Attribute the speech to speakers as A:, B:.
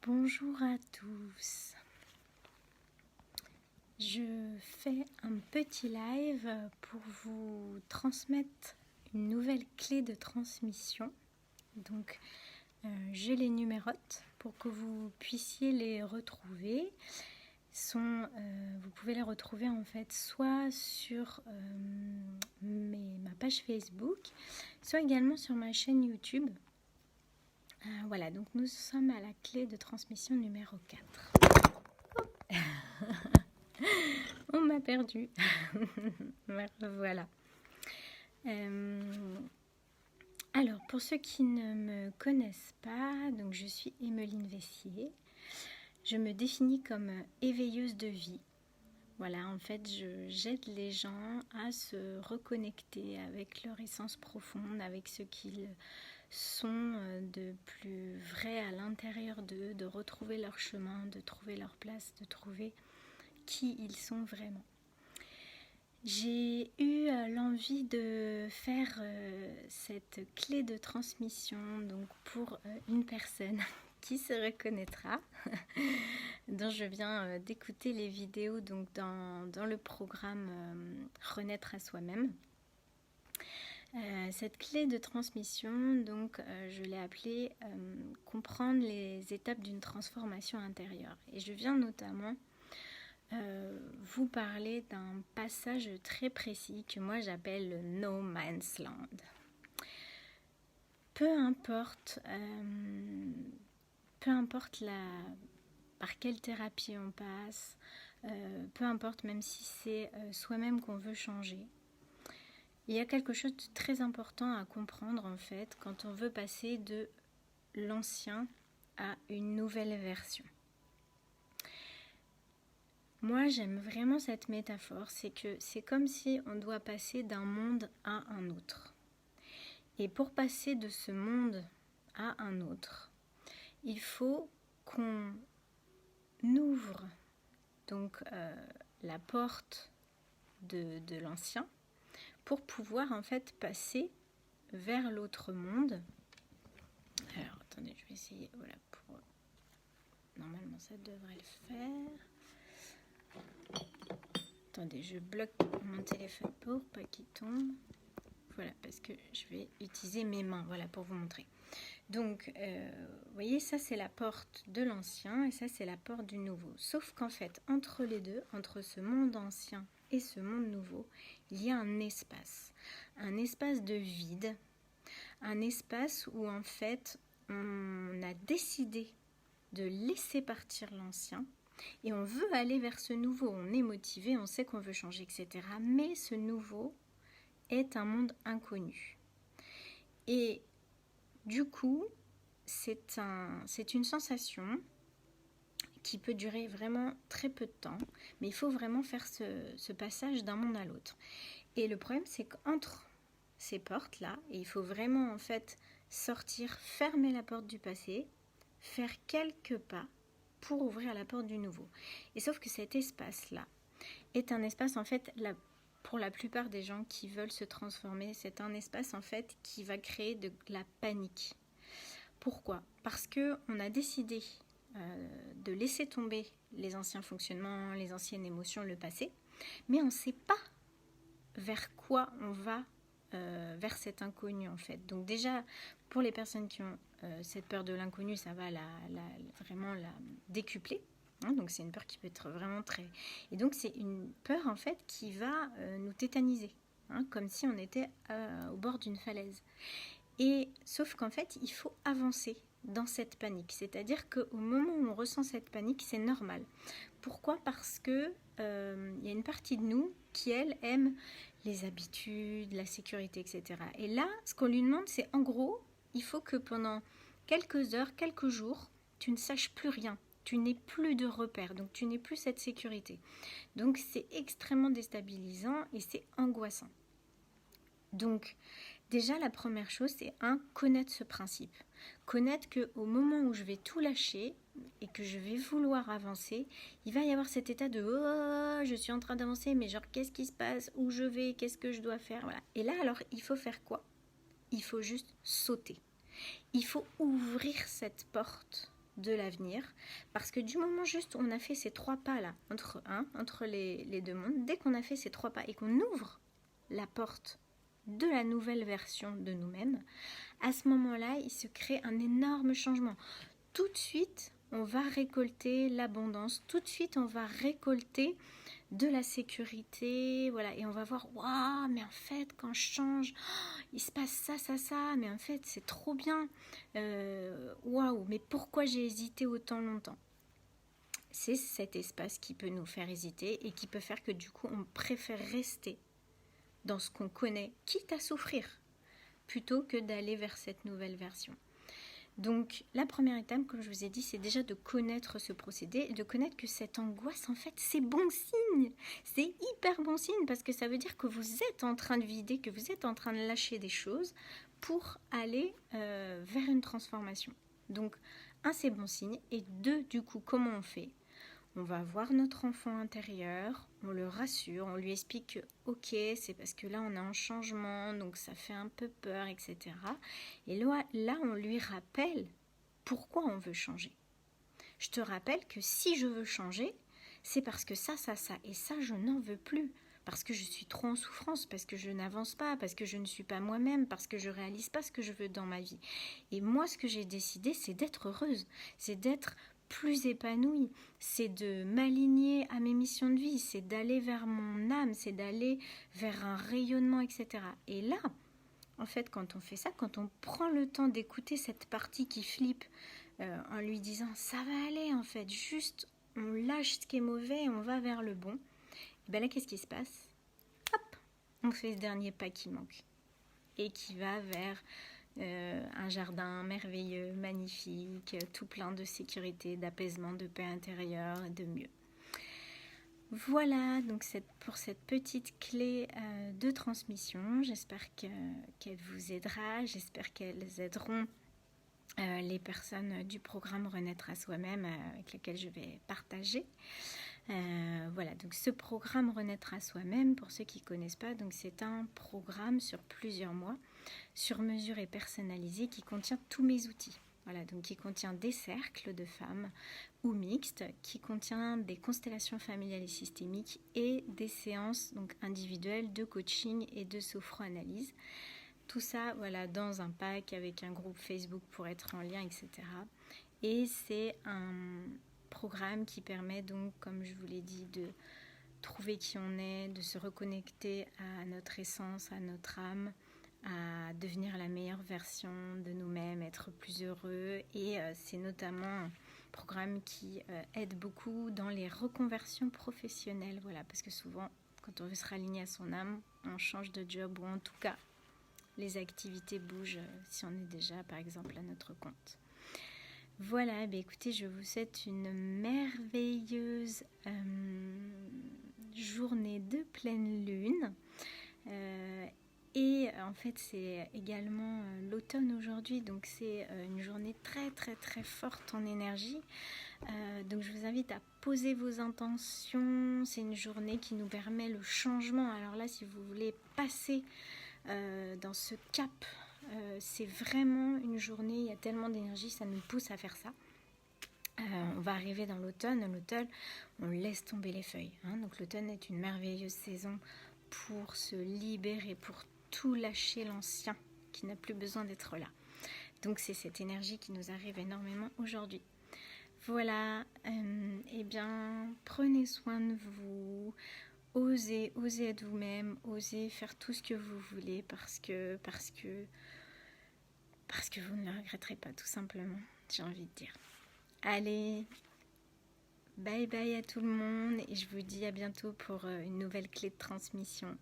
A: Bonjour à tous. Je fais un petit live pour vous transmettre une nouvelle clé de transmission. Donc, je les numérote pour que vous puissiez les retrouver. Vous pouvez les retrouver en fait soit sur ma page Facebook, soit également sur ma chaîne YouTube. Voilà, donc nous sommes à la clé de transmission numéro 4. On m'a perdu. Voilà. Alors, pour ceux qui ne me connaissent pas, donc je suis Emmeline Vessier. Je me définis comme éveilleuse de vie. Voilà, en fait, j'aide les gens à se reconnecter avec leur essence profonde, avec ce qu'ils sont de plus vrai à l'intérieur d'eux, de retrouver leur chemin, de trouver leur place, de trouver qui ils sont vraiment. J'ai eu l'envie de faire cette clé de transmission donc pour une personne qui se reconnaîtra, dont je viens d'écouter les vidéos donc dans le programme Renaître à soi-même. Cette clé de transmission, donc, je l'ai appelée comprendre les étapes d'une transformation intérieure. Et je viens notamment vous parler d'un passage très précis que moi j'appelle le No Man's Land. Peu importe par quelle thérapie on passe, peu importe même si c'est soi-même qu'on veut changer, il y a quelque chose de très important à comprendre en fait quand on veut passer de l'ancien à une nouvelle version. Moi, j'aime vraiment cette métaphore, c'est que c'est comme si on doit passer d'un monde à un autre. Et pour passer de ce monde à un autre, il faut qu'on ouvre donc la porte de l'ancien pour pouvoir en fait passer vers l'autre monde. Alors, attendez, je vais essayer, voilà, normalement ça devrait le faire. Attendez, je bloque mon téléphone pour pas qu'il tombe. Voilà, parce que je vais utiliser mes mains, voilà, pour vous montrer. Donc, vous voyez, ça c'est la porte de l'ancien et ça c'est la porte du nouveau. Sauf qu'en fait, entre les deux, entre ce monde ancien et ce monde nouveau, il y a un espace de vide, un espace où en fait, on a décidé de laisser partir l'ancien. Et on veut aller vers ce nouveau, on est motivé, on sait qu'on veut changer, etc. Mais ce nouveau est un monde inconnu. Et du coup, c'est une sensation qui peut durer vraiment très peu de temps, mais il faut vraiment faire ce passage d'un monde à l'autre. Et le problème, c'est qu'entre ces portes-là, et il faut vraiment en fait sortir, fermer la porte du passé, faire quelques pas, pour ouvrir la porte du nouveau. Et sauf que cet espace-là est un espace, en fait, pour la plupart des gens qui veulent se transformer, c'est un espace, en fait, qui va créer de la panique. Pourquoi ? Parce qu'on a décidé de laisser tomber les anciens fonctionnements, les anciennes émotions, le passé, mais on ne sait pas vers quoi on va, vers cet inconnu, en fait. Donc déjà, pour les personnes qui ont cette peur de l'inconnu, ça va vraiment la décupler. Hein, donc c'est une peur qui peut être vraiment très... Et donc c'est une peur en fait qui va nous tétaniser, hein, comme si on était au bord d'une falaise. Et sauf qu'en fait, il faut avancer dans cette panique. C'est-à-dire qu'au moment où on ressent cette panique, c'est normal. Pourquoi ? Parce que y a une partie de nous qui, elle, aime les habitudes, la sécurité, etc. Et là, ce qu'on lui demande, c'est en gros, il faut que pendant quelques heures, quelques jours, tu ne saches plus rien. Tu n'aies plus de repères, donc tu n'aies plus cette sécurité. Donc c'est extrêmement déstabilisant et c'est angoissant. Donc déjà, la première chose, c'est connaître ce principe. Connaître qu'au moment où je vais tout lâcher et que je vais vouloir avancer, il va y avoir cet état de « Oh, je suis en train d'avancer, mais genre, qu'est-ce qui se passe ? Où je vais ? Qu'est-ce que je dois faire ?» Voilà. Et là, alors, il faut faire quoi ? Il faut juste sauter. Il faut ouvrir cette porte de l'avenir, parce que du moment juste où on a fait ces 3 pas là, entre les deux mondes, dès qu'on a fait ces 3 pas et qu'on ouvre la porte de la nouvelle version de nous-mêmes, à ce moment-là, il se crée un énorme changement. Tout de suite, on va récolter l'abondance, tout de suite, on va récolter de la sécurité, voilà, et on va voir, waouh, mais en fait, quand je change, il se passe ça, mais en fait, c'est trop bien, waouh, mais pourquoi j'ai hésité autant longtemps? C'est cet espace qui peut nous faire hésiter et qui peut faire que du coup, on préfère rester dans ce qu'on connaît, quitte à souffrir, plutôt que d'aller vers cette nouvelle version. Donc la première étape, comme je vous ai dit, c'est déjà de connaître ce procédé et de connaître que cette angoisse, en fait, c'est bon signe. C'est hyper bon signe parce que ça veut dire que vous êtes en train de vider, que vous êtes en train de lâcher des choses pour aller vers une transformation. Donc, c'est bon signe. Et 2, du coup, comment on fait ? On va voir notre enfant intérieur, on le rassure, on lui explique que ok, c'est parce que là on a un changement, donc ça fait un peu peur, etc. Et là on lui rappelle pourquoi on veut changer. Je te rappelle que si je veux changer, c'est parce que ça, et ça je n'en veux plus. Parce que je suis trop en souffrance, parce que je n'avance pas, parce que je ne suis pas moi-même, parce que je ne réalise pas ce que je veux dans ma vie. Et moi, ce que j'ai décidé, c'est d'être heureuse, c'est d'être plus épanouie, c'est de m'aligner à mes missions de vie, c'est d'aller vers mon âme, c'est d'aller vers un rayonnement, etc. Et là, en fait, quand on fait ça, quand on prend le temps d'écouter cette partie qui flippe en lui disant « ça va aller en fait, juste on lâche ce qui est mauvais et on va vers le bon », et bien là, qu'est-ce qui se passe ? Hop, on fait ce dernier pas qui manque et qui va vers un jardin merveilleux, magnifique, tout plein de sécurité, d'apaisement, de paix intérieure, de mieux. Voilà, donc pour cette petite clé de transmission, j'espère qu'elle vous aidera, j'espère qu'elles aideront les personnes du programme Renaître à soi-même avec lesquelles je vais partager. Voilà, donc ce programme Renaître à soi-même, pour ceux qui ne connaissent pas, donc c'est un programme sur plusieurs mois, sur mesure et personnalisé, qui contient tous mes outils. Voilà, donc qui contient des cercles de femmes ou mixtes, qui contient des constellations familiales et systémiques et des séances donc individuelles de coaching et de sophro-analyse. Tout ça, voilà, dans un pack avec un groupe Facebook pour être en lien, etc. Et c'est un programme qui permet donc, comme je vous l'ai dit, de trouver qui on est, de se reconnecter à notre essence, à notre âme, à devenir la meilleure version de nous-mêmes, être plus heureux. Et c'est notamment un programme qui aide beaucoup dans les reconversions professionnelles. Voilà, parce que souvent, quand on veut se raligner à son âme, on change de job ou en tout cas, les activités bougent si on est déjà, par exemple, à notre compte. Voilà, écoutez, je vous souhaite une merveilleuse journée de pleine lune. Et en fait, c'est également l'automne aujourd'hui, donc c'est une journée très très très forte en énergie. Donc je vous invite à poser vos intentions. C'est une journée qui nous permet le changement. Alors là, si vous voulez passer dans ce cap, c'est vraiment une journée, il y a tellement d'énergie, ça nous pousse à faire ça. On va arriver dans l'automne, on laisse tomber les feuilles, hein. Donc l'automne est une merveilleuse saison pour se libérer, pour tout lâcher l'ancien qui n'a plus besoin d'être là. Donc c'est cette énergie qui nous arrive énormément aujourd'hui. Voilà, eh bien prenez soin de vous. Osez être vous-même, osez faire tout ce que vous voulez parce que vous ne le regretterez pas, tout simplement, j'ai envie de dire. Allez, bye bye à tout le monde et je vous dis à bientôt pour une nouvelle clé de transmission.